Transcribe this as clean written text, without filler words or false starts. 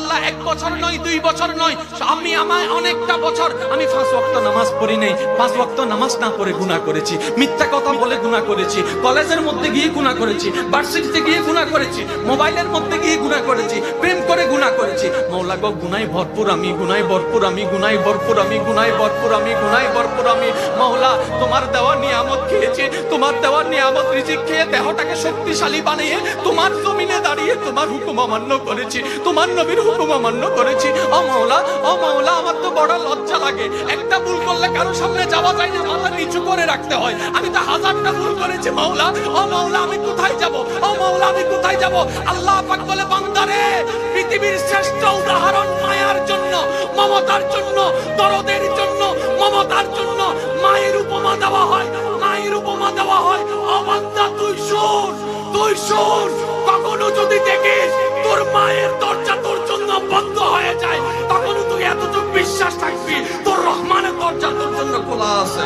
আল্লাহ 1 বছর নয় 2 বছর নয়, আমার অনেকটা বছর আমি 5 ওয়াক্ত নামাজ পড়ি নাই, 5 ওয়াক্ত নামাজ না পড়ে গুনাহ করেছি, মিথ্যা কথা বলে গুনাহ করেছি, কলেজের মধ্যে গিয়ে গুনাহ করেছি, ভার্সিটিতে গিয়ে গুনাহ করেছি, মোবাইলের মধ্যে গিয়ে গুনাহ করেছি, প্রেম করে গুনাহ করেছি। মওলা গো গুনাহে ভরপুর আমি, গুনাহে ভরপুর আমি, গুনাহে ভরপুর আমি, গুনাহে ভরপুর আমি, গুনাহে ভরপুর আমি। মওলা তোমার দেওয়া নিয়ামত খেয়েছি, তোমার দেওয়া নিয়ামত রিজিক খেয়ে দেহটাকে শক্তিশালী বানিয়ে তোমার জমিনে দাঁড়িয়ে তোমার হুকুম অমান্য করেছি, তোমার নবীর হুকুম অমান্য করেছি। ও মওলা, ও মওলা, আমার তো বড় লজ্জা লাগে। একটা ভুল করলে কারো সামনে যাওয়া যায় না, মাথা নিচু করে রাখতে হয়। আমি তো হাজারটা ভুল করেছি মওলা। ও মওলা, আমি কোথায় যাব? ও মওলা, আমি কোথায় যাব? আল্লাহ পাক বলে, বান্দারে, পৃথিবীর শ্রেষ্ঠ উদাহরণ মায়ার জন্য, মমতার জন্য, দরদের জন্য, মমতার জন্য মায়ের উপমা দেওয়া হয়, মায়ের উপমা দেওয়া হয়। ও বান্দা, তুই শোন, তুই শোন, কখনো যদি দেখিস তোর মায়ের দরজা তোর জন্য বন্ধ হয়ে যায়, তখনও তুই এতটুকু বিশ্বাস থাকবি তোর রহমানের দরজা তোর জন্য খোলা আছে।